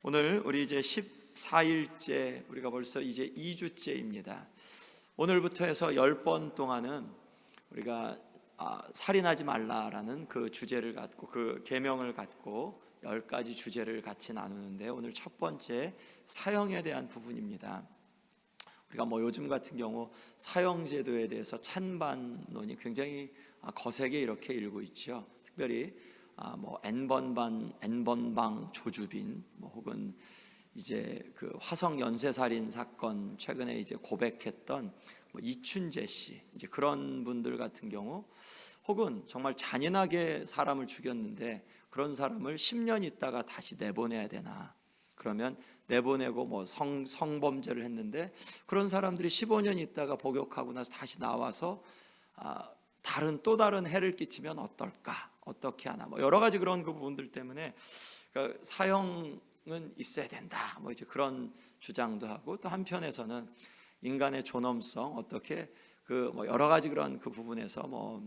오늘 우리 이제 14일째, 우리가 벌써 이제 2주째입니다. 오늘부터 해서 10번 동안은 우리가 살인하지 말라라는 그 주제를 갖고, 그 계명을 갖고 10가지 주제를 같이 나누는데, 오늘 첫 번째 사형에 대한 부분입니다. 우리가 요즘 같은 경우 사형제도에 대해서 찬반론이 굉장히 거세게 이렇게 일고 있죠. 특별히 N번방 조주빈, 혹은 이제 그 화성 연쇄살인 사건 최근에 이제 고백했던 이춘재 씨, 이제 그런 분들 같은 경우, 혹은 정말 잔인하게 사람을 죽였는데 그런 사람을 10년 있다가 다시 내보내야 되나? 그러면 내보내고 성범죄를 했는데 그런 사람들이 15년 있다가 복역하고 나서 다시 나와서 또 다른 해를 끼치면 어떨까? 어떻게 하나? 여러 가지 그런 그 부분들 때문에 그러니까 사형은 있어야 된다. 이제 그런 주장도 하고, 또 한편에서는 인간의 존엄성, 어떻게 여러 가지 그런 그 부분에서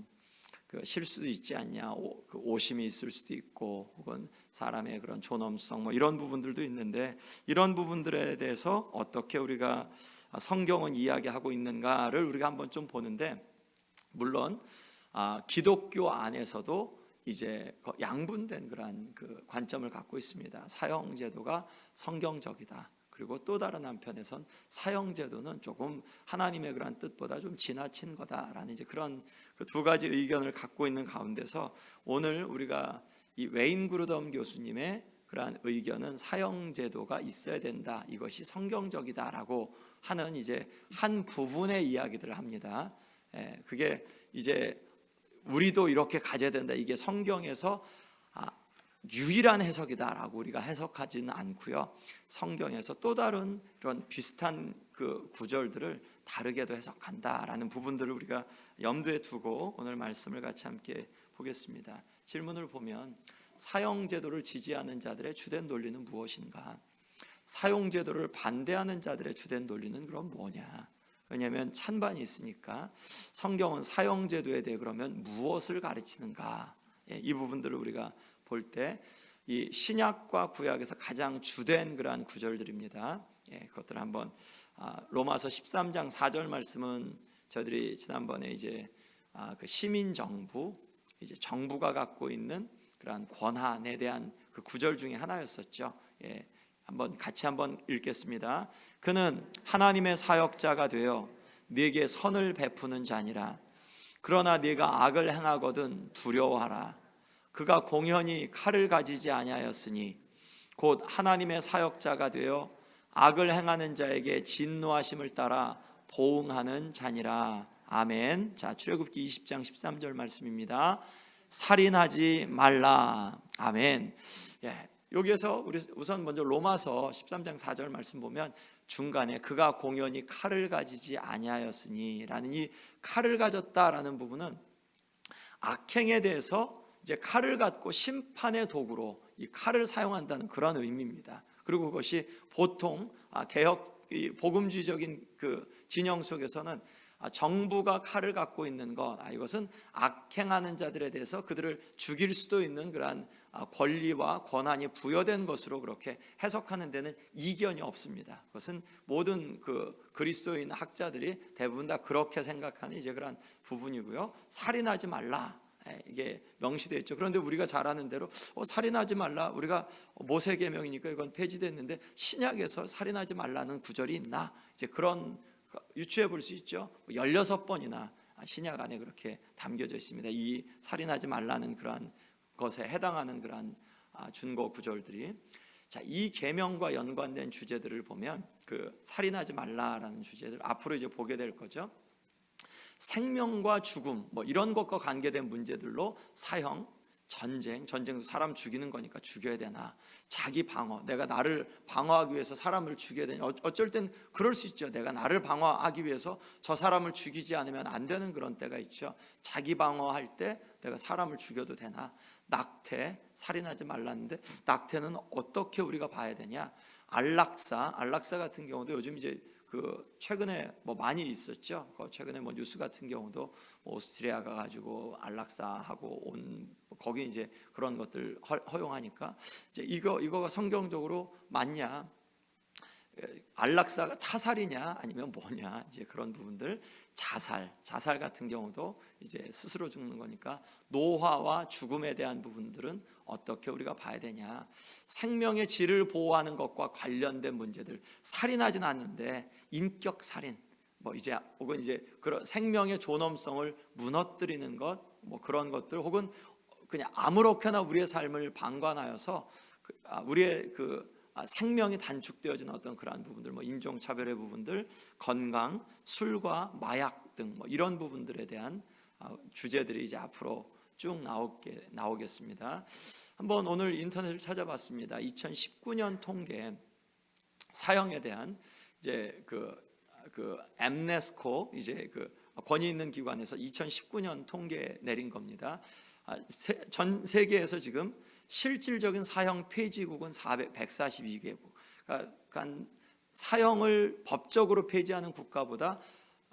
그 실수도 있지 않냐, 그 오심이 있을 수도 있고, 혹은 사람의 그런 존엄성 이런 부분들도 있는데, 이런 부분들에 대해서 어떻게 우리가 성경은 이야기하고 있는가를 우리가 한번 좀 보는데, 물론 기독교 안에서도 이제 양분된 그런 그 관점을 갖고 있습니다. 사형제도가 성경적이다. 그리고 또 다른 한편에선 사형제도는 조금 하나님의 그런 뜻보다 좀 지나친 거다라는 이제 그런 그 두 가지 의견을 갖고 있는 가운데서, 오늘 우리가 이 웨인 그루덤 교수님의 그러한 의견은 사형제도가 있어야 된다, 이것이 성경적이다라고 하는 이제 한 부분의 이야기들을 합니다. 그게 이제 우리도 이렇게 가져야 된다, 이게 성경에서 유일한 해석이다라고 우리가 해석하지는 않고요. 성경에서 또 다른 이런 비슷한 그 구절들을 다르게도 해석한다라는 부분들을 우리가 염두에 두고 오늘 말씀을 같이 함께 보겠습니다. 질문을 보면, 사형제도를 지지하는 자들의 주된 논리는 무엇인가? 사형제도를 반대하는 자들의 주된 논리는 그럼 뭐냐? 왜냐하면 찬반이 있으니까. 성경은 사형제도에 대해 그러면 무엇을 가르치는가? 이 부분들을 우리가 볼 때 이 신약과 구약에서 가장 주된 그러한 구절들입니다. 그것들을 한번 로마서 13장 4절 말씀은 저희들이 지난번에 이제 그 시민 정부, 이제 정부가 갖고 있는 그러한 권한에 대한 그 구절 중에 하나였었죠. 같이 한번 읽겠습니다. 그는 하나님의 사역자가 되어 네게 선을 베푸는 자니라. 그러나 네가 악을 행하거든 두려워하라. 그가 공연히 칼을 가지지 아니하였으니 곧 하나님의 사역자가 되어 악을 행하는 자에게 진노하심을 따라 보응하는 자니라. 아멘. 자, 출애굽기 20장 13절 말씀입니다. 살인하지 말라. 아멘. 여기에서 우리 우선 먼저 로마서 13장 4절 말씀 보면, 중간에 그가 공연히 칼을 가지지 아니하였으니 라는 이 칼을 가졌다라는 부분은 악행에 대해서 이제 칼을 갖고 심판의 도구로 이 칼을 사용한다는 그런 의미입니다. 그리고 그것이 보통 개혁 복음주의적인 그 진영 속에서는 정부가 칼을 갖고 있는 것, 이것은 악행하는 자들에 대해서 그들을 죽일 수도 있는 그러한 권리와 권한이 부여된 것으로 그렇게 해석하는 데는 이견이 없습니다. 그것은 모든 그 그리스도인 학자들이 대부분 다 그렇게 생각하는 이제 그런 부분이고요. 살인하지 말라, 이게 명시되어 있죠. 그런데 우리가 잘 아는 대로 살인하지 말라, 우리가 모세계명이니까 이건 폐지됐는데 신약에서 살인하지 말라는 구절이 있나? 이제 그런 유추해 볼 수 있죠. 16번이나 신약 안에 그렇게 담겨져 있습니다. 이 살인하지 말라는 그러한 것에 해당하는 그러한 준거 구절들이. 자, 이 계명과 연관된 주제들을 보면, 그 살인하지 말라라는 주제들 앞으로 이제 보게 될 거죠. 생명과 죽음 이런 것과 관계된 문제들로 사형, 전쟁도 사람 죽이는 거니까 죽여야 되나, 자기 방어, 내가 나를 방어하기 위해서 사람을 죽여야 되냐, 어쩔 땐 그럴 수 있죠. 내가 나를 방어하기 위해서 저 사람을 죽이지 않으면 안 되는 그런 때가 있죠. 자기 방어할 때 내가 사람을 죽여도 되나. 낙태, 살인하지 말라는데 낙태는 어떻게 우리가 봐야 되냐. 안락사 같은 경우도 요즘 이제 그 최근에 많이 있었죠. 최근에 뉴스 같은 경우도 오스트리아 가가지고 안락사하고 온 거기 이제 그런 것들 허용하니까 이제 이거가 성경적으로 맞냐? 안락사가 타살이냐 아니면 뭐냐, 이제 그런 부분들. 자살 같은 경우도 이제 스스로 죽는 거니까 노화와 죽음에 대한 부분들은 어떻게 우리가 봐야 되냐. 생명의 질을 보호하는 것과 관련된 문제들, 살인하진 않는데 인격 살인, 뭐 이제 혹은 이제 그런 생명의 존엄성을 무너뜨리는 것, 뭐 그런 것들, 혹은 그냥 아무렇게나 우리의 삶을 방관하여서 우리의 생명이 단축되어지는 어떤 그러한 부분들, 뭐 인종차별의 부분들, 건강, 술과 마약 등 뭐 이런 부분들에 대한 주제들이 이제 앞으로 쭉 나오겠습니다. 한번 오늘 인터넷을 찾아봤습니다. 2019년 통계 사형에 대한 이제 엠네스코, 이제 권위 있는 기관에서 2019년 통계 내린 겁니다. 전 세계에서 지금 실질적인 사형 폐지국은 142개국. 그러니까 사형을 법적으로 폐지하는 국가보다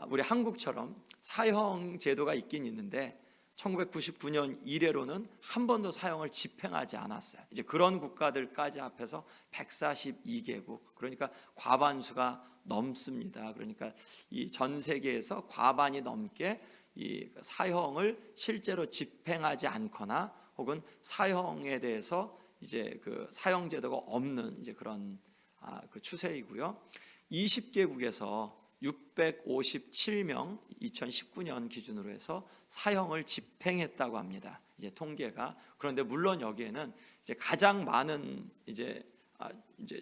우리 한국처럼 사형 제도가 있긴 있는데 1999년 이래로는 한 번도 사형을 집행하지 않았어요. 이제 그런 국가들까지 합해서 142개국. 그러니까 과반수가 넘습니다. 그러니까 이 전 세계에서 과반이 넘게 이 사형을 실제로 집행하지 않거나 혹은 사형에 대해서 이제 사형 제도가 없는 이제 그런 추세이고요. 20개국에서 657명 2019년 기준으로 해서 사형을 집행했다고 합니다. 이제 통계가. 그런데 물론 여기에는 이제 가장 많은 이제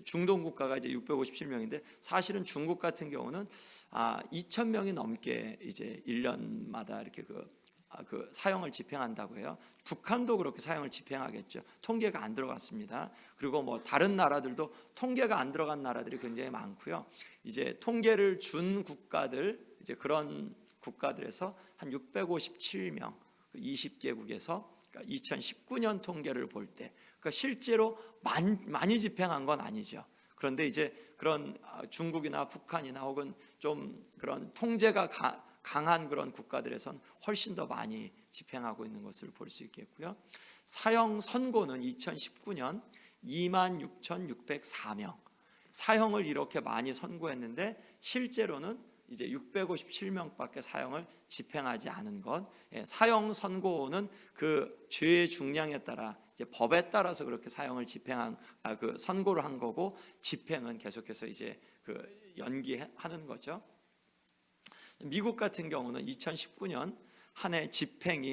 중동 국가가 이제 657명인데 사실은 중국 같은 경우는 2,000명이 넘게 이제 1년마다 이렇게 사형을 집행한다고 해요. 북한도 그렇게 사형을 집행하겠죠. 통계가 안 들어갔습니다. 그리고 뭐 다른 나라들도 통계가 안 들어간 나라들이 굉장히 많고요. 이제 통계를 준 국가들, 이제 그런 국가들에서 한 657명, 20개국에서 2019년 통계를 볼 때, 그러니까 실제로 많이 집행한 건 아니죠. 그런데 이제 그런 중국이나 북한이나 혹은 좀 그런 통제가 강한 그런 국가들에선 훨씬 더 많이 집행하고 있는 것을 볼 수 있겠고요. 사형 선고는 2019년 26,604명. 사형을 이렇게 많이 선고했는데 실제로는 이제 657명밖에 사형을 집행하지 않은 것. 사형 선고는 그 죄의 중량에 따라 이제 법에 따라서 그렇게 사형을 선고를 한 거고, 집행은 계속해서 이제 연기하는 거죠. 미국 같은 경우는 2019년 한 해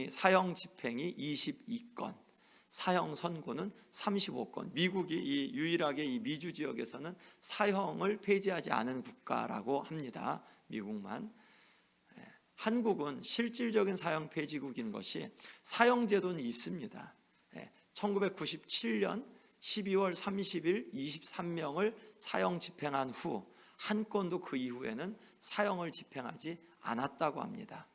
사형 집행이 22건, 사형 선고는 35건. 미국이 유일하게 이 미주 지역에서는 사형을 폐지하지 않은 국가라고 합니다. 미국만. 한국은 실질적인 사형 폐지국인 것이 사형제도는 있습니다. 1997년 12월 30일 23명을 사형 집행한 후 한 건도 그 이후에는 사형을 집행하지 않았다고 합니다.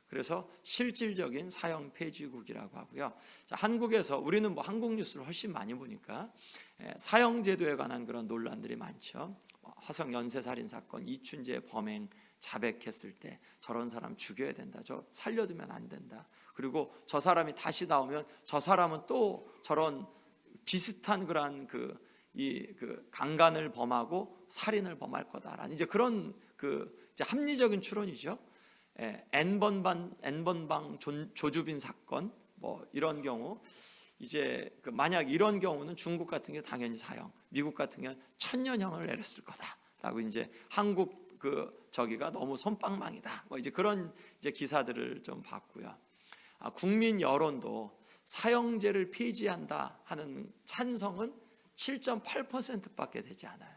그래서 실질적인 사형 폐지국이라고 하고요. 자, 한국에서 우리는 뭐 한국 뉴스를 훨씬 많이 보니까 사형 제도에 관한 그런 논란들이 많죠. 화성 연쇄살인 사건, 이춘재 범행 자백했을 때 저런 사람 죽여야 된다, 저 살려두면 안 된다, 그리고 저 사람이 다시 나오면 저 사람은 또 저런 비슷한 그러한 강간을 범하고 살인을 범할 거다라는 이제 그런 이제 합리적인 추론이죠. N번방 조주빈 사건, 뭐 이런 경우 이제 만약 이런 경우는 중국 같은 게 당연히 사형, 미국 같은 경우는 1000년형을 내렸을 거다라고 이제 한국 저기가 너무 솜방망이다, 뭐 이제 그런 이제 기사들을 좀 봤고요. 국민 여론도 사형제를 폐지한다 하는 찬성은 7.8%밖에 되지 않아요.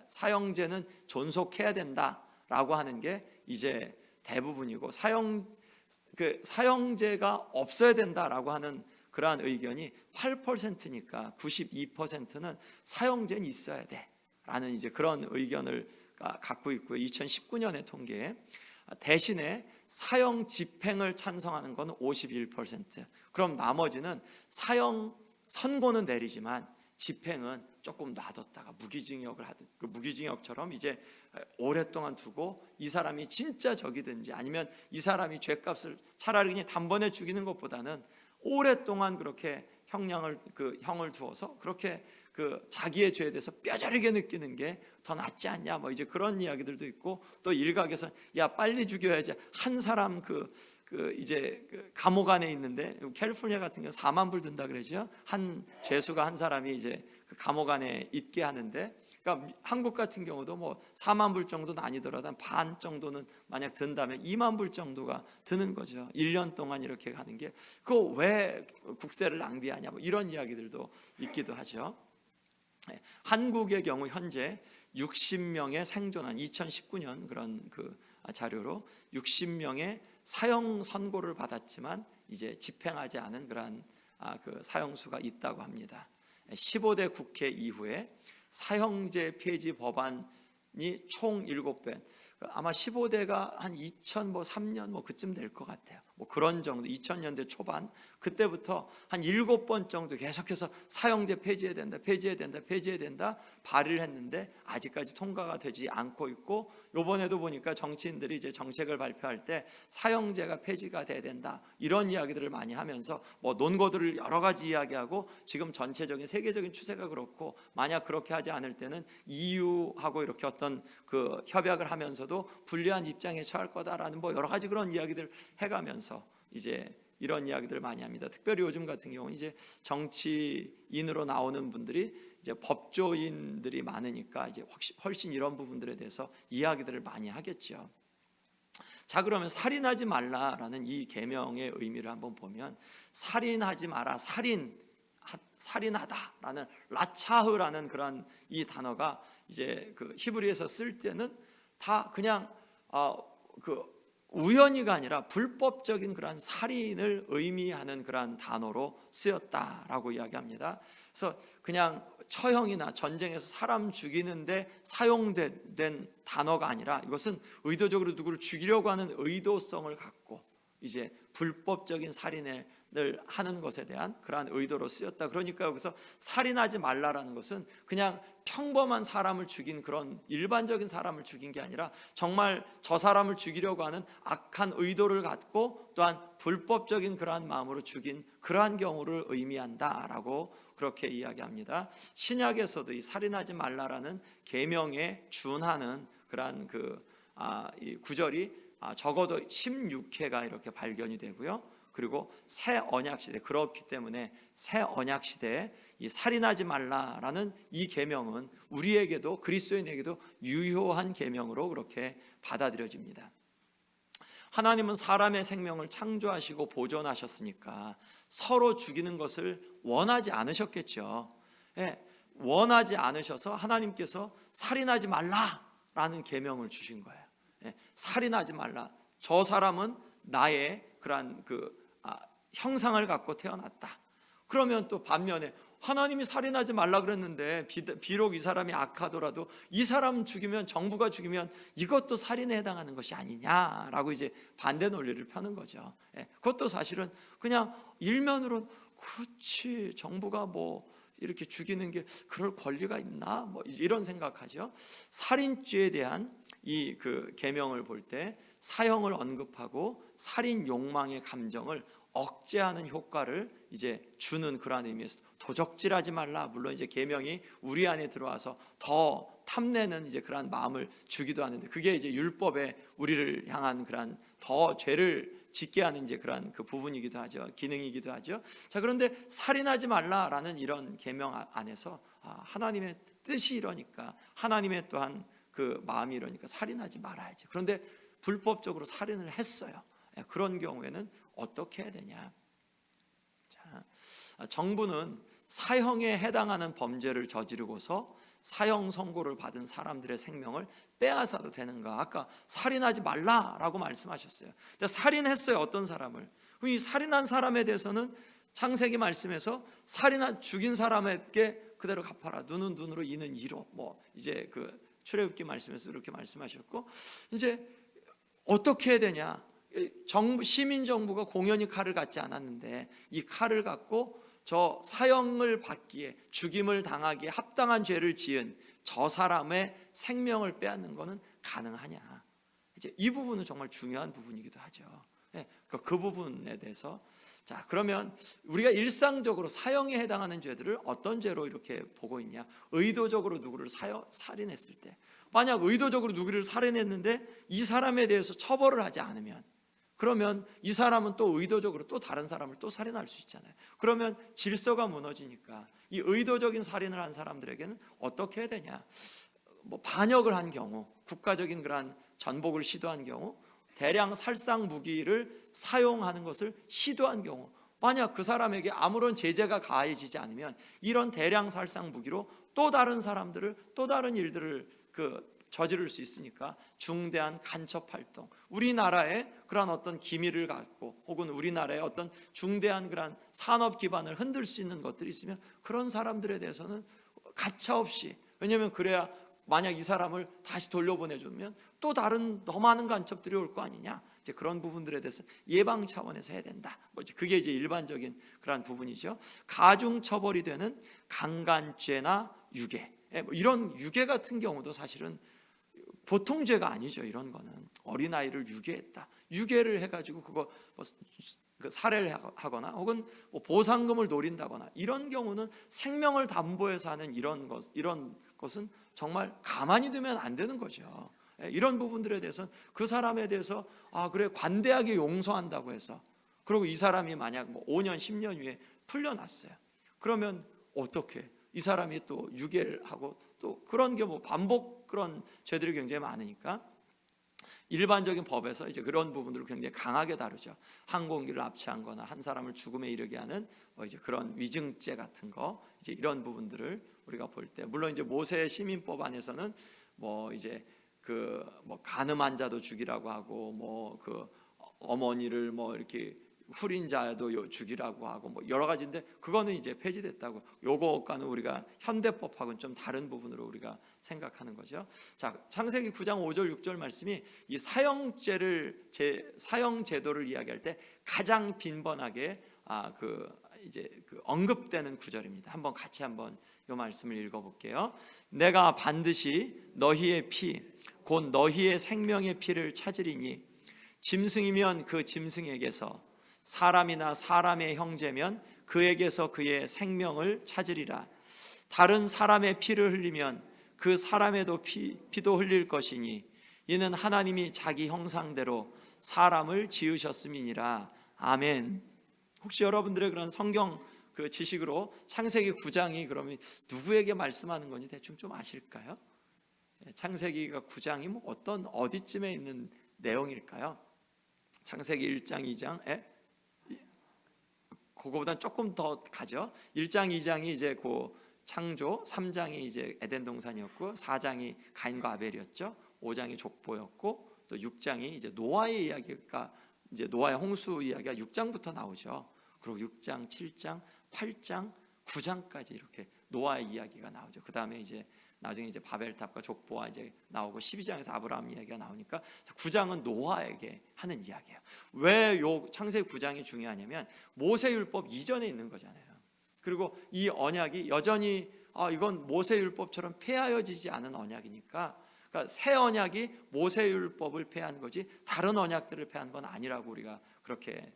사형제는 존속해야 된다라고 하는 게 이제 대부분이고, 사형제가 없어야 된다라고 하는 그러한 의견이 8%니까 92%는 사형제는 있어야 돼라는 이제 그런 의견을 갖고 있고요. 2019년의 통계에 대신에 사형 집행을 찬성하는 것은 51%. 그럼 나머지는 사형 선고는 내리지만 집행은 조금 놔뒀다가 무기징역을 하든, 무기징역처럼 이제 오랫동안 두고 이 사람이 진짜 적이든지 아니면 이 사람이 죄값을 차라리 그냥 단번에 죽이는 것보다는 오랫동안 그렇게 형을 두어서 그렇게 자기의 죄에 대해서 뼈저리게 느끼는 게 더 낫지 않냐, 뭐 이제 그런 이야기들도 있고, 또 일각에서 야 빨리 죽여야지, 한 사람 이제 감옥 안에 있는데, 캘리포니아 같은 경우 4만 불 든다 그러죠. 한 죄수가 한 사람이 이제 감옥 안에 있게 하는데, 그러니까 한국 같은 경우도 뭐 4만 불 정도는 아니더라도 반 정도는 만약 든다면 2만 불 정도가 드는 거죠. 1년 동안 이렇게 가는 게, 그거 왜 국세를 낭비하냐, 뭐 이런 이야기들도 있기도 하죠. 한국의 경우 현재 60명의 생존한 2019년 그런 자료로 60명의 사형 선고를 받았지만 이제 집행하지 않은 그러한 사형수가 있다고 합니다. 15대 국회 이후에 사형제 폐지 법안이 총 7배, 아마 15대가 한 2003년 뭐 그쯤 될 것 같아요. 뭐 그런 정도, 2000년대 초반 그때부터 한 7번 정도 계속해서 사형제 폐지해야 된다 발의를 했는데 아직까지 통과가 되지 않고 있고, 이번에도 보니까 정치인들이 이제 정책을 발표할 때 사형제가 폐지가 돼야 된다 이런 이야기들을 많이 하면서 뭐 논거들을 여러 가지 이야기하고, 지금 전체적인 세계적인 추세가 그렇고 만약 그렇게 하지 않을 때는 EU하고 이렇게 어떤 협약을 하면서도 불리한 입장에 처할 거다라는 뭐 여러 가지 그런 이야기들 해가면서 이제 이런 이야기들을 많이 합니다. 특별히 요즘 같은 경우는 이제 정치인으로 나오는 분들이 이제 법조인들이 많으니까 이제 훨씬 이런 부분들에 대해서 이야기들을 많이 하겠죠. 자, 그러면 살인하지 말라라는 이 계명의 의미를 한번 보면, 살인하지 마라, 살인하다라는 라차흐라는 그런 이 단어가 이제 히브리에서 쓸 때는 다 그냥 우연히가 아니라 불법적인 그러한 살인을 의미하는 그러한 단어로 쓰였다라고 이야기합니다. 그래서 그냥 처형이나 전쟁에서 사람 죽이는데 사용된 단어가 아니라, 이것은 의도적으로 누구를 죽이려고 하는 의도성을 갖고 이제 불법적인 살인을 하는 것에 대한 그러한 의도로 쓰였다. 그러니까 여기서 살인하지 말라라는 것은 그냥 평범한 사람을 죽인, 그런 일반적인 사람을 죽인 게 아니라 정말 저 사람을 죽이려고 하는 악한 의도를 갖고 또한 불법적인 그러한 마음으로 죽인 그러한 경우를 의미한다라고 그렇게 이야기합니다. 신약에서도 이 살인하지 말라라는 계명에 준하는 그러한 이 구절이 적어도 16회가 이렇게 발견이 되고요. 그리고 새 언약 시대, 그렇기 때문에 새 언약 시대에 이 살인하지 말라라는 이 계명은 우리에게도, 그리스도인에게도 유효한 계명으로 그렇게 받아들여집니다. 하나님은 사람의 생명을 창조하시고 보존하셨으니까 서로 죽이는 것을 원하지 않으셨겠죠. 원하지 않으셔서 하나님께서 살인하지 말라라는 계명을 주신 거예요. 살인하지 말라. 저 사람은 나의 그러한 형상을 갖고 태어났다. 그러면 또 반면에 하나님이 살인하지 말라 그랬는데 비록 이 사람이 악하더라도 이 사람 죽이면, 정부가 죽이면 이것도 살인에 해당하는 것이 아니냐라고 이제 반대 논리를 펴는 거죠. 그것도 사실은 그냥 일면으로는 그렇지, 정부가 뭐 이렇게 죽이는 게 그럴 권리가 있나, 뭐 이런 생각하죠. 살인죄에 대한 이 계명을 볼 때 사형을 언급하고 살인 욕망의 감정을 억제하는 효과를 이제 주는 그러한 의미에서 도적질하지 말라. 물론 이제 계명이 우리 안에 들어와서 더 탐내는 이제 그러한 마음을 주기도 하는데, 그게 이제 율법에 우리를 향한 그러한 더 죄를 짓게 하는 이제 그러한 부분이기도 하죠. 기능이기도 하죠. 자, 그런데 살인하지 말라라는 이런 계명 안에서 하나님의 뜻이 이러니까, 하나님의 또한 마음이 이러니까 살인하지 말아야지. 그런데 불법적으로 살인을 했어요. 그런 경우에는 어떻게 해야 되냐? 자, 정부는 사형에 해당하는 범죄를 저지르고서 사형 선고를 받은 사람들의 생명을 빼앗아도 되는가? 아까 살인하지 말라라고 말씀하셨어요. 근데 살인했어요, 어떤 사람을. 이 살인한 사람에 대해서는 창세기 말씀에서 죽인 사람에게 그대로 갚아라. 눈은 눈으로, 이는 이로. 뭐 이제 출애굽기 말씀에서 이렇게 말씀하셨고, 이제 어떻게 해야 되냐? 시민 정부가 공연히 칼을 갖지 않았는데 이 칼을 갖고 저 사형을 받기에, 죽임을 당하기에 합당한 죄를 지은 저 사람의 생명을 빼앗는 것은 가능하냐? 이제 이 부분은 정말 중요한 부분이기도 하죠. 그 부분에 대해서 자, 그러면 우리가 일상적으로 사형에 해당하는 죄들을 어떤 죄로 이렇게 보고 있냐? 의도적으로 누구를 살인했을 때, 만약 의도적으로 누구를 살인했는데 이 사람에 대해서 처벌을 하지 않으면, 그러면 이 사람은 또 의도적으로 또 다른 사람을 또 살인할 수 있잖아요. 그러면 질서가 무너지니까 이 의도적인 살인을 한 사람들에게는 어떻게 해야 되냐? 뭐 반역을 한 경우, 국가적인 그러한 전복을 시도한 경우, 대량 살상 무기를 사용하는 것을 시도한 경우, 만약 그 사람에게 아무런 제재가 가해지지 않으면 이런 대량 살상 무기로 또 다른 사람들을, 또 다른 일들을 저지를 수 있으니까 중대한 간첩 활동, 우리나라의 그런 어떤 기밀을 갖고 혹은 우리나라의 어떤 중대한 그런 산업 기반을 흔들 수 있는 것들이 있으면 그런 사람들에 대해서는 가차없이, 왜냐하면 그래야 만약 이 사람을 다시 돌려보내주면 또 다른 더 많은 간첩들이 올 거 아니냐. 이제 그런 부분들에 대해서 예방 차원에서 해야 된다. 그게 이제 일반적인 그런 부분이죠. 가중 처벌이 되는 강간죄나 유괴, 이런 유괴 같은 경우도 사실은 보통 죄가 아니죠. 이런 거는 어린아이를 유괴했다, 유괴를 해가지고 그거 살해를 하거나 혹은 보상금을 노린다거나 이런 경우는 생명을 담보해서 하는 이런 것은 정말 가만히 두면 안 되는 거죠. 이런 부분들에 대해서는 그 사람에 대해서 그래 관대하게 용서한다고 해서, 그리고 이 사람이 만약 5년 10년 후에 풀려났어요. 그러면 어떻게 이 사람이 또 유괴를 하고 또 그런 게 반복 그런 죄들이 굉장히 많으니까 일반적인 법에서 이제 그런 부분들을 굉장히 강하게 다루죠. 항공기를 압체한 거나 한 사람을 죽음에 이르게 하는 이제 그런 위증죄 같은 거, 이제 이런 부분들을 우리가 볼 때, 물론 이제 모세 시민법 안에서는 이제 간음한 자도 죽이라고 하고 어머니를 이렇게 후린 자도 죽이라고 하고 여러 가지인데 그거는 이제 폐지됐다고. 요거과는 우리가 현대법하고는 좀 다른 부분으로 우리가 생각하는 거죠. 자, 창세기 9장 5절 6절 말씀이 이 사형 제도를 이야기할 때 가장 빈번하게 언급되는 구절입니다. 같이 한번 이 말씀을 읽어볼게요. 내가 반드시 너희의 피 곧 너희의 생명의 피를 찾으리니 짐승이면 그 짐승에게서, 사람이나 사람의 형제면 그에게서 그의 생명을 찾으리라. 다른 사람의 피를 흘리면 그 사람의도 피도 흘릴 것이니 이는 하나님이 자기 형상대로 사람을 지으셨음이니라. 아멘. 혹시 여러분들의 그런 성경 지식으로 창세기 9장이 그러면 누구에게 말씀하는 건지 대충 좀 아실까요? 창세기가 9장이 어디쯤에 있는 내용일까요? 창세기 1장 2장 그거보다 조금 더 가죠. 1장 2장이 이제 창조, 3장이 이제 에덴 동산이었고 4장이 가인과 아벨이었죠. 5장이 족보였고 또 6장이 이제 노아의 이야기가, 이제 노아의 홍수 이야기가 6장부터 나오죠. 그리고 6장, 7장, 8장, 9장까지 이렇게 노아의 이야기가 나오죠. 그 다음에 이제 나중에 이제 바벨탑과 족보와 이제 나오고 12장에서 아브라함 이야기가 나오니까 9장은 노아에게 하는 이야기예요. 왜 요 창세기 9장이 중요하냐면 모세율법 이전에 있는 거잖아요. 그리고 이 언약이 여전히 이건 모세율법처럼 폐하여지지 않은 언약이니까, 그러니까 새 언약이 모세율법을 폐한 거지 다른 언약들을 폐한 건 아니라고 우리가 그렇게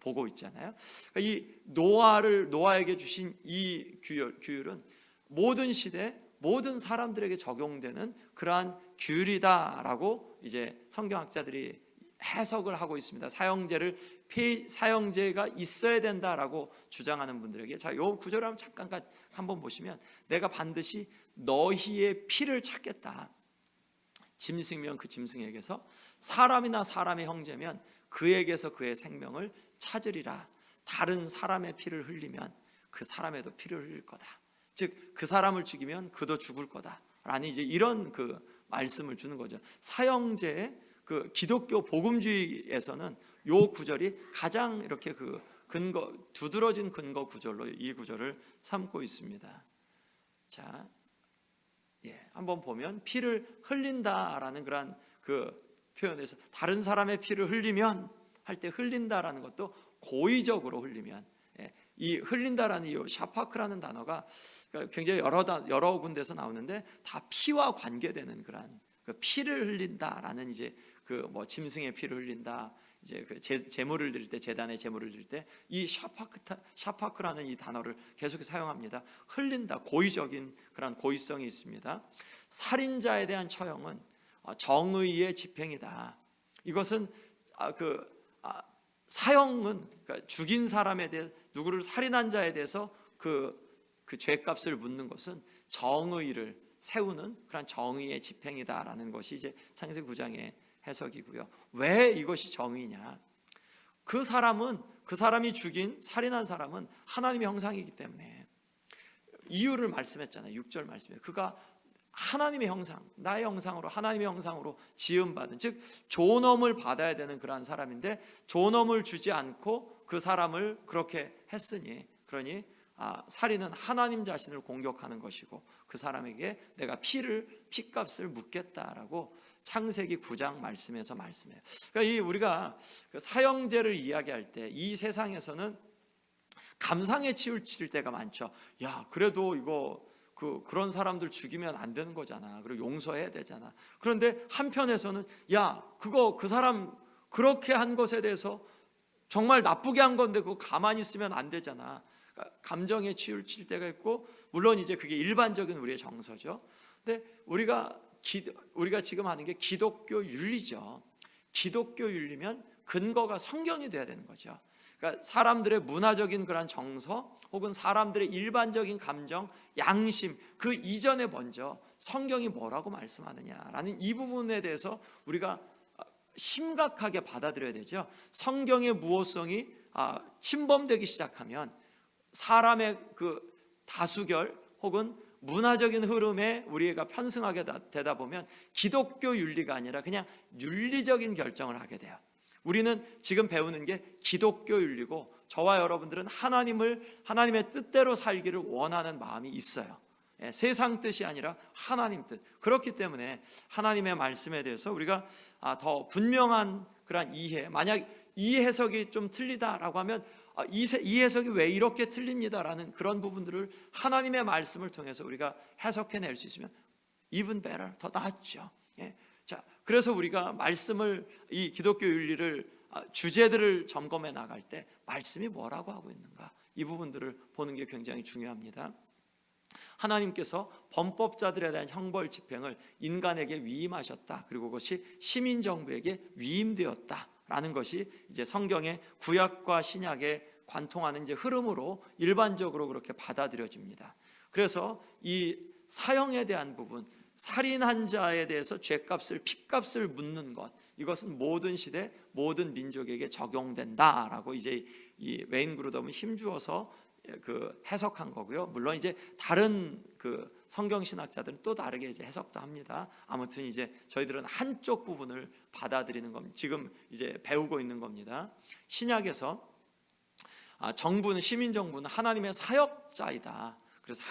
보고 있잖아요. 그러니까 이 노아에게 주신 이 규율은 모든 시대 모든 사람들에게 적용되는 그러한 규율이다라고 이제 성경학자들이 해석을 하고 있습니다. 사형제가 있어야 된다라고 주장하는 분들에게, 자, 요 구절을 한번 보시면, 내가 반드시 너희의 피를 찾겠다. 짐승이면 그 짐승에게서, 사람이나 사람의 형제면 그에게서 그의 생명을 찾으리라. 다른 사람의 피를 흘리면 그 사람에도 피를 흘릴 거다. 즉 그 사람을 죽이면 그도 죽을 거다라는 이제 이런 말씀을 주는 거죠. 사형제의 기독교 복음주의에서는 요 구절이 가장 이렇게 두드러진 근거 구절로 이 구절을 삼고 있습니다. 자, 한번 보면 피를 흘린다라는 그런 표현에서 다른 사람의 피를 흘리면 할 때 흘린다라는 것도 고의적으로 흘리면, 이 흘린다라는 이 샤파크라는 단어가 굉장히 여러 군데서 나오는데 다 피와 관계되는 그런 피를 흘린다라는 이제 짐승의 피를 흘린다, 이제 그 제물을 드릴 때, 제단에 제물을 드릴 때 이 샤파크라는 이 단어를 계속 사용합니다. 흘린다, 고의적인 그런 고의성이 있습니다. 살인자에 대한 처형은 정의의 집행이다. 이것은 사형은 그러니까 죽인 사람에 대해, 누구를 살인한 자에 대해서 그 죄값을 묻는 것은 정의를 세우는 그런 정의의 집행이다라는 것이 이제 창세기 9장의 해석이고요. 왜 이것이 정의냐? 그 사람이 죽인, 살인한 사람은 하나님의 형상이기 때문에, 이유를 말씀했잖아요. 6절 말씀에 그가 하나님의 형상, 나의 형상으로, 하나님의 형상으로 지음받은, 즉 존엄을 받아야 되는 그러한 사람인데 존엄을 주지 않고 그 사람을 그렇게 했으니, 그러니 살인은 하나님 자신을 공격하는 것이고 그 사람에게 내가 피값을 묻겠다라고 창세기 9장 말씀에서 말씀해요. 그러니까 우리가 그 사형제를 이야기할 때 이 세상에서는 감상에 치우칠 때가 많죠. 야, 그래도 이거 그런 사람들 죽이면 안 되는 거잖아. 그리고 용서해야 되잖아. 그런데 한편에서는 야, 그 사람 그렇게 한 것에 대해서 정말 나쁘게 한 건데 그거 가만히 있으면 안 되잖아. 그러니까 감정에 치우칠 때가 있고, 물론 이제 그게 일반적인 우리의 정서죠. 근데 우리가 지금 하는 게 기독교 윤리죠. 기독교 윤리면 근거가 성경이 돼야 되는 거죠. 그러니까 사람들의 문화적인 그런 정서 혹은 사람들의 일반적인 감정, 양심, 그 이전에 먼저 성경이 뭐라고 말씀하느냐라는 이 부분에 대해서 우리가 심각하게 받아들여야 되죠. 성경의 무호성이 침범되기 시작하면 사람의 그 다수결 혹은 문화적인 흐름에 우리가 편승하게 되다 보면 기독교 윤리가 아니라 그냥 윤리적인 결정을 하게 돼요. 우리는 지금 배우는 게 기독교 윤리고, 저와 여러분들은 하나님의 뜻대로 살기를 원하는 마음이 있어요. 세상 뜻이 아니라 하나님 뜻. 그렇기 때문에 하나님의 말씀에 대해서 우리가 더 분명한 그런 이해, 만약 이 해석이 좀 틀리다라고 하면 이 해석이 왜 이렇게 틀립니다라는 그런 부분들을 하나님의 말씀을 통해서 우리가 해석해낼 수 있으면 even better, 더 낫죠. 자, 그래서 우리가 말씀을, 이 기독교 윤리를, 주제들을 점검해 나갈 때 말씀이 뭐라고 하고 있는가, 이 부분들을 보는 게 굉장히 중요합니다. 하나님께서 범법자들에 대한 형벌 집행을 인간에게 위임하셨다. 그리고 그것이 시민정부에게 위임되었다라는 것이 이제 성경의 구약과 신약에 관통하는 이제 흐름으로 일반적으로 그렇게 받아들여집니다. 그래서 이 사형에 대한 부분, 살인한 자에 대해서 죄값을, 피값을 묻는 것, 이것은 모든 시대, 모든 민족에게 적용된다라고 이제 이 웨인 그루덤은 힘주어서 그 해석한 거고요. 물론 이제 다른 그 성경 신학자들은 또 다르게 이제 해석도 합니다. 아무튼 이제 저희들은 한쪽 부분을 받아들이는 겁니다. 지금 이제 배우고 있는 겁니다. 신약에서 정부는, 시민 정부는 하나님의 사역자이다. 그래서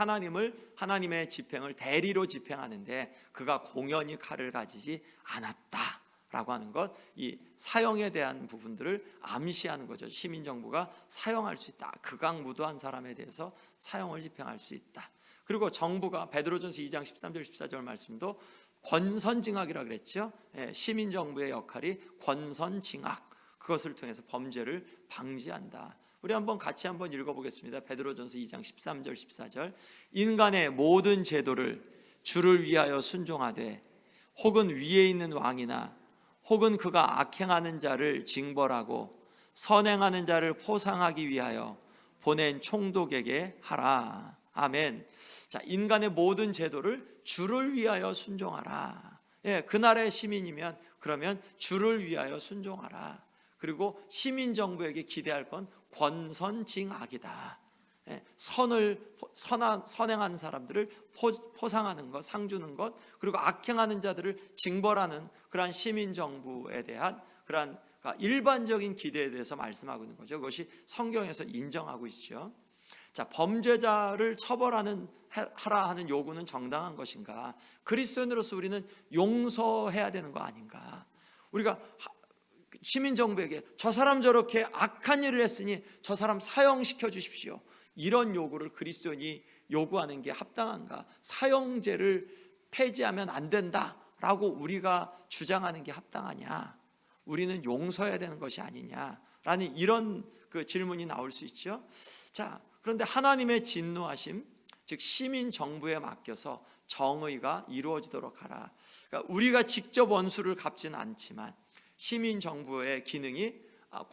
하나님의 집행을 대리로 집행하는데 그가 공연히 칼을 가지지 않았다라고 하는 것, 이 사형에 대한 부분들을 암시하는 거죠. 시민 정부가 사형할 수 있다. 극악무도한 사람에 대해서 사형을 집행할 수 있다. 그리고 정부가 베드로전서 2장 13절 14절 말씀도 권선징악이라고 그랬죠. 시민 정부의 역할이 권선징악, 그것을 통해서 범죄를 방지한다. 우리 같이 한번 읽어보겠습니다. 베드로전서 2장 13절 14절. 인간의 모든 제도를 주를 위하여 순종하되 혹은 위에 있는 왕이나 혹은 그가 악행하는 자를 징벌하고 선행하는 자를 포상하기 위하여 보낸 총독에게 하라. 아멘. 자, 인간의 모든 제도를 주를 위하여 순종하라. 그날의 시민이면 그러면 주를 위하여 순종하라. 그리고 시민 정부에게 기대할 건 권선징악이다. 선행한 사람들을 포상하는 것, 상 주는 것, 그리고 악행하는 자들을 징벌하는 그러한 시민 정부에 대한 그러한 일반적인 기대에 대해서 말씀하고 있는 거죠. 그것이 성경에서 인정하고 있죠. 자, 범죄자를 처벌하라 하는 요구는 정당한 것인가? 그리스도인으로서 우리는 용서해야 되는 거 아닌가? 우리가 시민 정부에게 저 사람 저렇게 악한 일을 했으니 저 사람 사형시켜 주십시오, 이런 요구를 그리스도인이 요구하는 게 합당한가? 사형제를 폐지하면 안 된다라고 우리가 주장하는 게 합당하냐? 우리는 용서해야 되는 것이 아니냐라는 이런 그 질문이 나올 수 있죠. 자, 그런데 하나님의 진노하심, 즉 시민 정부에 맡겨서 정의가 이루어지도록 하라. 그러니까 우리가 직접 원수를 갚지는 않지만 시민 정부의 기능이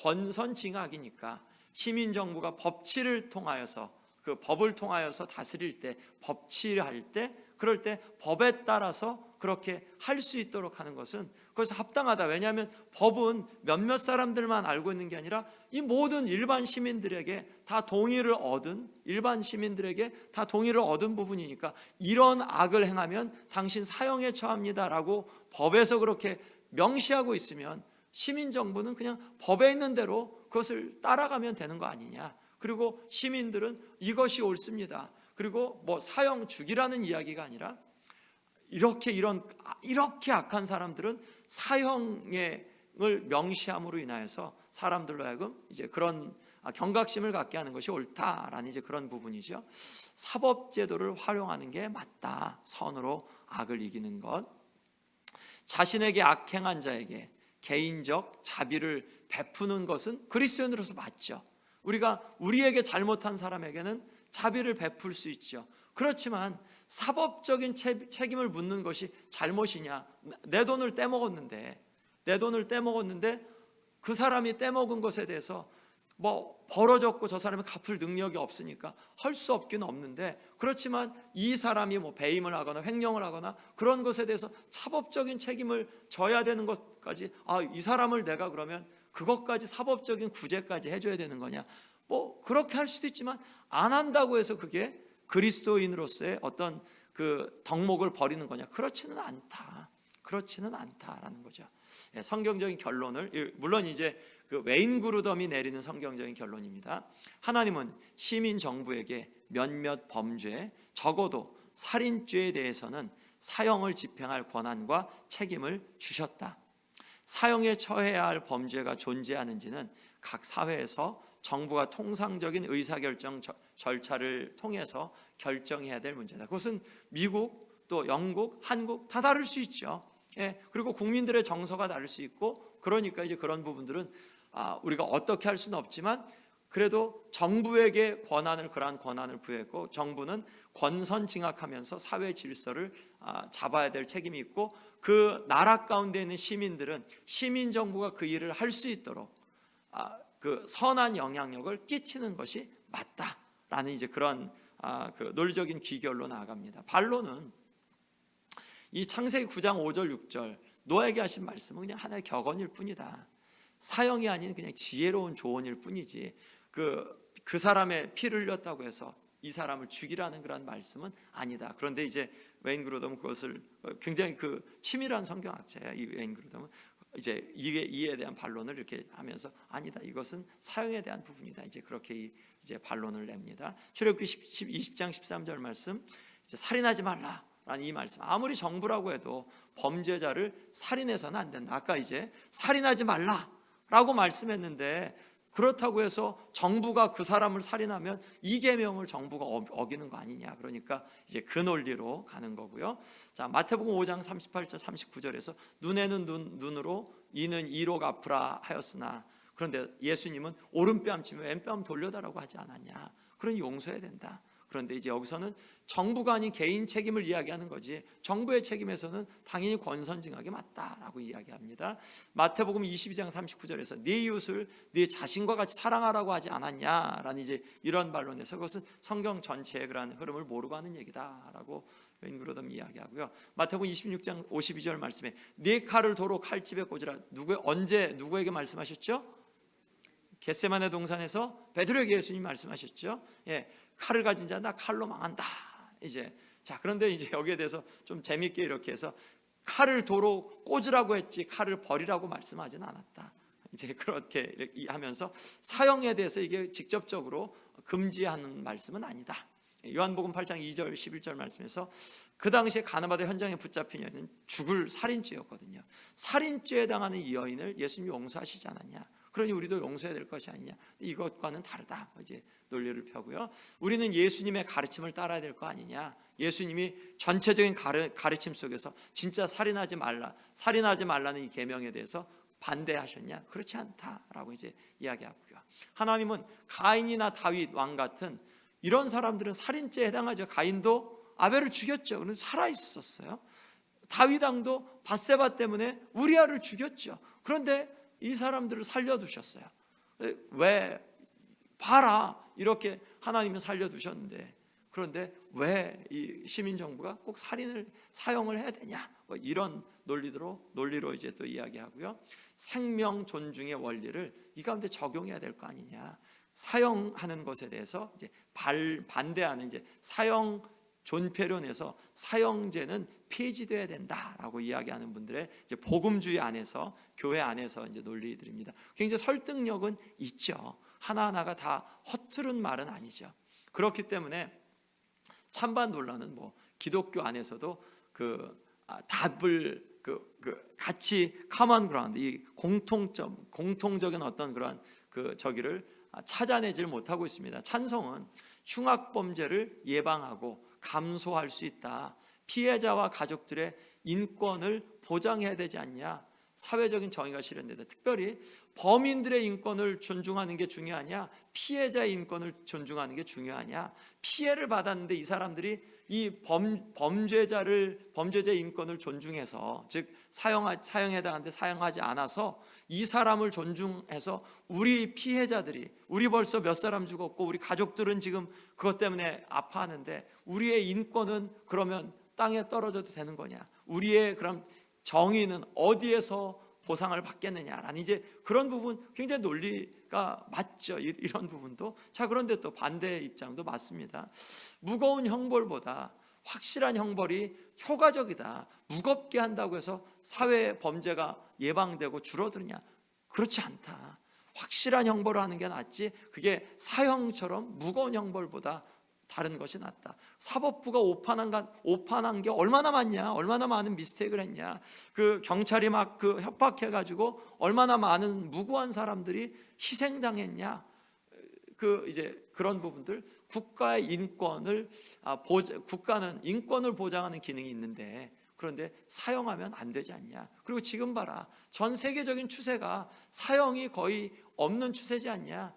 권선징악이니까 시민 정부가 법치를 통하여서 그 법을 통하여서 다스릴 때, 법치할 때, 그럴 때 법에 따라서 그렇게 할 수 있도록 하는 것은 그것이 합당하다. 왜냐하면 법은 몇몇 사람들만 알고 있는 게 아니라 이 모든 일반 시민들에게 다 동의를 얻은, 일반 시민들에게 다 동의를 얻은 부분이니까 이런 악을 행하면 당신 사형에 처합니다라고 법에서 그렇게 명시하고 있으면 시민정부는 그냥 법에 있는 대로 그것을 따라가면 되는 거 아니냐. 그리고 시민들은 이것이 옳습니다. 그리고 뭐 사형 죽이라는 이야기가 아니라 이렇게 악한 사람들은 사형을 명시함으로 인하여서 사람들로 하여금 이제 그런 경각심을 갖게 하는 것이 옳다라는 이제 그런 부분이죠. 사법제도를 활용하는 게 맞다. 선으로 악을 이기는 것. 자신에게 악행한 자에게 개인적 자비를 베푸는 것은 그리스도인으로서 맞죠. 우리가 우리에게 잘못한 사람에게는 자비를 베풀 수 있죠. 그렇지만 사법적인 책임을 묻는 것이 잘못이냐? 내 돈을 떼먹었는데 그 사람이 떼먹은 것에 대해서 뭐 벌어졌고 저 사람이 갚을 능력이 없으니까 할 수 없긴 없는데, 그렇지만 이 사람이 뭐 배임을 하거나 횡령을 하거나 그런 것에 대해서 사법적인 책임을 져야 되는 것까지, 이 사람을 내가 그러면 그것까지 사법적인 구제까지 해줘야 되는 거냐? 뭐 그렇게 할 수도 있지만 안 한다고 해서 그게 그리스도인으로서의 어떤 그 덕목을 버리는 거냐? 그렇지는 않다라는 거죠. 성경적인 결론을, 물론 이제 그 웨인 그루덤이 내리는 성경적인 결론입니다. 하나님은 시민 정부에게 몇몇 범죄, 적어도 살인죄에 대해서는 사형을 집행할 권한과 책임을 주셨다. 사형에 처해야 할 범죄가 존재하는지는 각 사회에서 정부가 통상적인 의사결정 절차를 통해서 결정해야 될 문제다. 그것은 미국, 또 영국, 한국 다 다를 수 있죠. 그리고 국민들의 정서가 다를 수 있고, 그러니까 이제 그런 부분들은 우리가 어떻게 할 수는 없지만 그래도 정부에게 그러한 권한을 부여했고, 정부는 권선징악하면서 사회 질서를 잡아야 될 책임이 있고, 그 나라 가운데 있는 시민들은 시민 정부가 그 일을 할 수 있도록 그 선한 영향력을 끼치는 것이 맞다라는 이제 그런 그 논리적인 귀결로 나아갑니다. 반론은 이 창세기 9장 5절 6절 노아에게 하신 말씀은 그냥 하나의 격언일 뿐이다. 사형이 아닌 그냥 지혜로운 조언일 뿐이지 그 사람의 피를 흘렸다고 해서 이 사람을 죽이라는 그런 말씀은 아니다. 그런데 이제 웨인 그루덤은 그것을 굉장히 그 치밀한 성경학자야. 이 웨인 그루덤은 이제 이에 대한 반론을 이렇게 하면서 아니다, 이것은 사형에 대한 부분이다. 이제 그렇게 이제 반론을 냅니다. 출애굽기 20장 13절 말씀, 이제 살인하지 말라라는 이 말씀. 아무리 정부라고 해도 범죄자를 살인해서는 안 된다. 아까 이제 살인하지 말라라고 말씀했는데, 그렇다고 해서 정부가 그 사람을 살인하면 이 계명을 정부가 어기는 거 아니냐. 그러니까 이제 그 논리로 가는 거고요. 자, 마태복음 5장 38절 39절에서 눈에는 눈으로 이는 이로 갚으라 하였으나, 그런데 예수님은 오른뺨 치면 왼뺨 돌려다라고 하지 않았냐. 그러니 용서해야 된다. 그런데 이제 여기서는 정부가 아닌 개인 책임을 이야기하는 거지, 정부의 책임에서는 당연히 권선징악이 맞다라고 이야기합니다. 마태복음 22장 39절에서 네 이웃을 네 자신과 같이 사랑하라고 하지 않았냐라는 이제 이런 반론에서 그것은 성경 전체의 그런 흐름을 모르고 하는 얘기다라고 웨인 그루덤 이야기하고요. 마태복음 26장 52절 말씀에 네 칼을 도로 칼집에 꽂으라. 언제 누구에게 말씀하셨죠? 겟세마네 동산에서 베드로에게 예수님 말씀하셨죠. 칼을 가진 자 나 칼로 망한다. 이제 자, 그런데 이제 여기에 대해서 좀 재밌게 이렇게 해서 칼을 도로 꽂으라고 했지 칼을 버리라고 말씀하지는 않았다. 이제 그렇게 하면서 사형에 대해서 이게 직접적으로 금지하는 말씀은 아니다. 요한복음 8장 2절 11절 말씀에서 그 당시에 가늠하다 현장에 붙잡힌 여인은 죽을 살인죄였거든요. 살인죄에 해당하는 이 여인을 예수님이 용서하시지 않았냐. 그러니 우리도 용서해야 될 것이 아니냐. 이것과는 다르다. 이제 논리를 펴고요. 우리는 예수님의 가르침을 따라야 될 거 아니냐. 예수님이 전체적인 가르침 속에서 진짜 살인하지 말라는 이 계명에 대해서 반대하셨냐? 그렇지 않다라고 이제 이야기하고요. 하나님은 가인이나 다윗 왕 같은 이런 사람들은 살인죄에 해당하죠. 가인도 아벨을 죽였죠. 그런데 살아 있었어요. 다윗 왕도 밧세바 때문에 우리아를 죽였죠. 그런데 이 사람들을 살려두셨어요. 왜? 봐라, 이렇게 하나님은 살려두셨는데, 그런데 왜 이 시민 정부가 꼭 살인을 사형을 해야 되냐? 뭐 이런 논리로 이제 또 이야기하고요. 생명 존중의 원리를 이 가운데 적용해야 될 거 아니냐? 사형하는 것에 대해서 이제 반대하는 이제 사형 존폐론에서 사형제는 폐지돼야 된다라고 이야기하는 분들의 이제 복음주의 안에서, 교회 안에서 이제 논리들입니다. 굉장히 설득력은 있죠. 하나하나가 다 허투른 말은 아니죠. 그렇기 때문에 찬반 논란은 뭐 기독교 안에서도 답을 같이 common ground, 이 공통적인 어떤 그런 저기를 찾아내질 못하고 있습니다. 찬송은 흉악 범죄를 예방하고 감소할 수 있다. 피해자와 가족들의 인권을 보장해야 되지 않냐? 사회적인 정의가 실현된다. 특별히 범인들의 인권을 존중하는 게 중요하냐? 피해자의 인권을 존중하는 게 중요하냐? 피해를 받았는데 이 사람들이 이 범죄자의 인권을 존중해서, 즉 사형에 해당하는데 사형하지 않아서 이 사람을 존중해서 우리 피해자들이, 우리 벌써 몇 사람 죽었고 우리 가족들은 지금 그것 때문에 아파하는데 우리의 인권은 그러면 땅에 떨어져도 되는 거냐? 우리의 그럼 정의는 어디에서 보상을 받겠느냐라는 이제 그런 부분, 굉장히 논리가 맞죠. 이런 부분도. 자, 그런데 또 반대 입장도 맞습니다. 무거운 형벌보다 확실한 형벌이 효과적이다. 무겁게 한다고 해서 사회 범죄가 예방되고 줄어드느냐? 그렇지 않다. 확실한 형벌을 하는 게 낫지, 그게 사형처럼 무거운 형벌보다 다른 것이 낫다. 사법부가 오판한 게 얼마나 많냐? 얼마나 많은 미스테이크를 했냐? 경찰이 막 협박해가지고 얼마나 많은 무고한 사람들이 희생당했냐? 이제 그런 부분들, 국가의 인권을 국가는 인권을 보장하는 기능이 있는데, 그런데 사형하면 안 되지 않냐? 그리고 지금 봐라, 전 세계적인 추세가 사형이 거의 없는 추세지 않냐?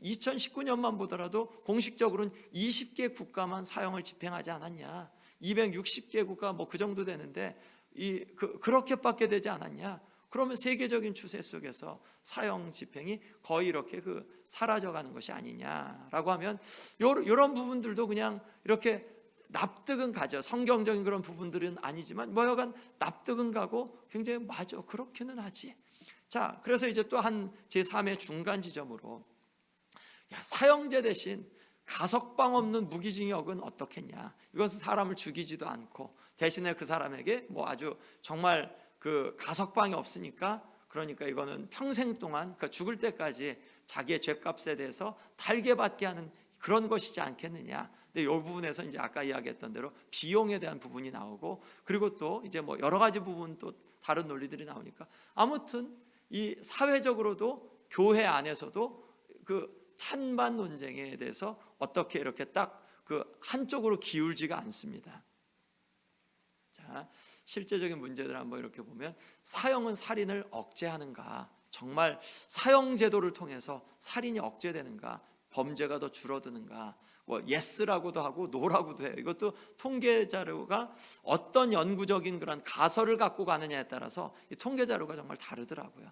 2019년만 보더라도 공식적으로는 20개 국가만 사형을 집행하지 않았냐? 260개 국가 뭐 그 정도 되는데 그렇게밖에 되지 않았냐? 그러면 세계적인 추세 속에서 사형 집행이 거의 이렇게 사라져가는 것이 아니냐라고 하면, 이런 부분들도 그냥 이렇게 납득은 가죠. 성경적인 그런 부분들은 아니지만 뭐 여간 납득은 가고 굉장히 맞아, 그렇게는 하지. 자, 그래서 이제 또 한 제3의 중간 지점으로, 사형제 대신 가석방 없는 무기징역은 어떻겠냐? 이것은 사람을 죽이지도 않고 대신에 그 사람에게 뭐 아주 정말 가석방이 없으니까, 그러니까 이거는 평생 동안, 죽을 때까지 자기의 죄값에 대해서 달게 받게 하는 그런 것이지 않겠느냐? 근데 이 부분에서 이제 아까 이야기했던 대로 비용에 대한 부분이 나오고, 그리고 또 이제 뭐 여러 가지 부분, 또 다른 논리들이 나오니까, 아무튼 이 사회적으로도 교회 안에서도 찬반 논쟁에 대해서 어떻게 이렇게 딱 한쪽으로 기울지가 않습니다. 자, 실제적인 문제들 한번 이렇게 보면, 사형은 살인을 억제하는가? 정말 사형 제도를 통해서 살인이 억제되는가? 범죄가 더 줄어드는가? 뭐 예스라고도 하고 노라고도 해요. 이것도 통계 자료가 어떤 연구적인 그런 가설을 갖고 가느냐에 따라서 이 통계 자료가 정말 다르더라고요.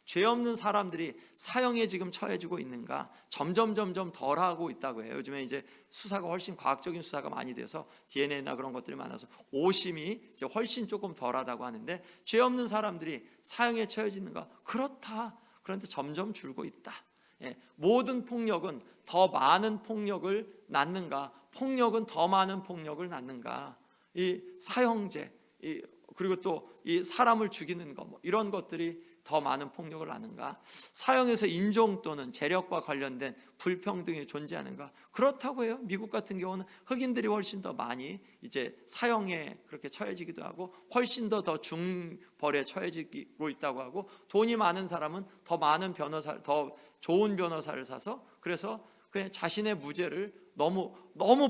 죄 없는 사람들이 사형에 지금 처해지고 있는가? 점점 덜하고 있다고 해요. 요즘에 이제 수사가 훨씬 과학적인 수사가 많이 돼서 DNA나 그런 것들이 많아서 오심이 이제 훨씬 조금 덜하다고 하는데, 죄 없는 사람들이 사형에 처해지는가? 그렇다. 그런데 점점 줄고 있다. 모든 폭력은 더 많은 폭력을 낳는가? 폭력은 더 많은 폭력을 낳는가? 이 사형제, 그리고 또 이 사람을 죽이는 것, 뭐 이런 것들이 더 많은 폭력을 낳는가? 사형에서 인종 또는 재력과 관련된 불평등이 존재하는가? 그렇다고 해요. 미국 같은 경우는 흑인들이 훨씬 더 많이 이제 사형에 그렇게 처해지기도 하고, 훨씬 더 중벌에 처해지고 있다고 하고, 돈이 많은 사람은 더 많은 변호사, 더 좋은 변호사를 사서, 그래서 그냥 자신의 무죄를 너무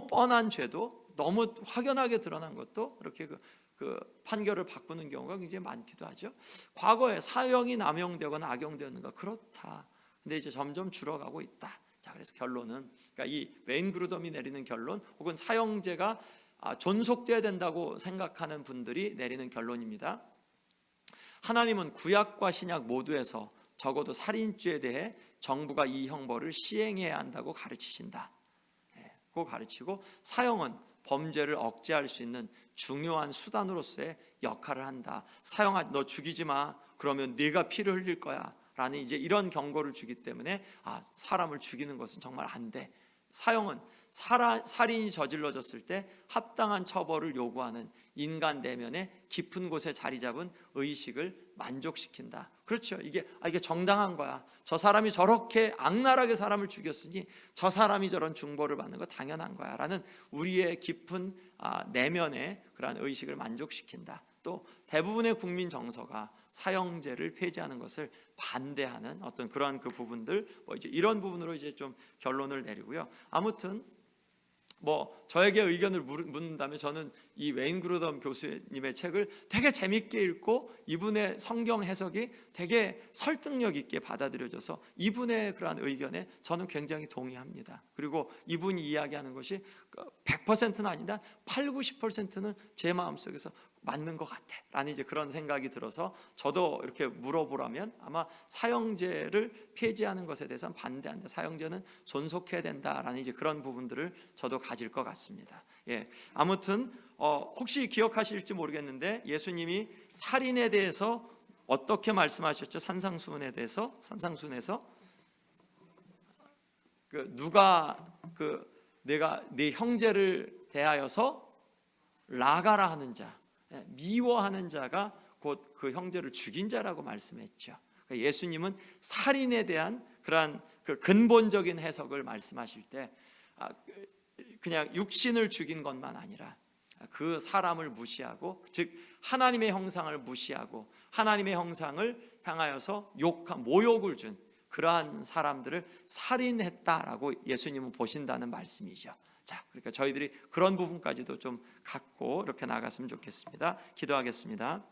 뻔한 죄도 너무 확연하게 드러난 것도 이렇게 그 판결을 바꾸는 경우가 굉장히 많기도 하죠. 과거에 사형이 남용되거나 악용되었는가? 그렇다. 근데 이제 점점 줄어가고 있다. 자, 그래서 결론은, 그러니까 이 웨인 그루덤이 내리는 결론, 혹은 사형제가 존속돼야 된다고 생각하는 분들이 내리는 결론입니다. 하나님은 구약과 신약 모두에서 적어도 살인죄에 대해 정부가 이 형벌을 시행해야 한다고 가르치신다. 그거 가르치고, 사형은 범죄를 억제할 수 있는 중요한 수단으로서의 역할을 한다. 사형아, 너 죽이지 마. 그러면 네가 피를 흘릴 거야. 라는 이제 이런 경고를 주기 때문에 사람을 죽이는 것은 정말 안 돼. 사형은 살인이 저질러졌을 때 합당한 처벌을 요구하는 인간 내면의 깊은 곳에 자리 잡은 의식을 만족시킨다. 그렇죠. 이게 정당한 거야. 저 사람이 저렇게 악랄하게 사람을 죽였으니 저 사람이 저런 중벌을 받는 거 당연한 거야 라는 우리의 깊은 내면의 그러한 의식을 만족시킨다. 또 대부분의 국민 정서가 사형제를 폐지하는 것을 반대하는 어떤 그러한 그 부분들, 이제 이런 부분으로 이제 좀 결론을 내리고요. 아무튼 저에게 의견을 묻는다면 저는 이 웨인 그루덤 교수님의 책을 되게 재밌게 읽고 이분의 성경 해석이 되게 설득력 있게 받아들여져서 이분의 그러한 의견에 저는 굉장히 동의합니다. 그리고 이분이 이야기하는 것이 100%는 아니다, 80-90%는 제 마음속에서 맞는 것 같아 라는 이제 그런 생각이 들어서 저도 이렇게 물어보라면 아마 사형제를 폐지하는 것에 대해서는 반대한다, 사형제는 존속해야 된다라는 이제 그런 부분들을 저도 가질 것 같습니다. 아무튼 혹시 기억하실지 모르겠는데 예수님이 살인에 대해서 어떻게 말씀하셨죠? 산상수훈에서 누가 내가 네 형제를 대하여서 라가라 하는 자, 미워하는 자가 곧 그 형제를 죽인 자라고 말씀했죠. 그러니까 예수님은 살인에 대한 그러한 그 근본적인 해석을 말씀하실 때 그냥 육신을 죽인 것만 아니라 그 사람을 무시하고, 즉 하나님의 형상을 무시하고 하나님의 형상을 향하여서 모욕을 준 그러한 사람들을 살인했다라고 예수님은 보신다는 말씀이죠. 자, 그러니까 저희들이 그런 부분까지도 좀 갖고 이렇게 나갔으면 좋겠습니다. 기도하겠습니다.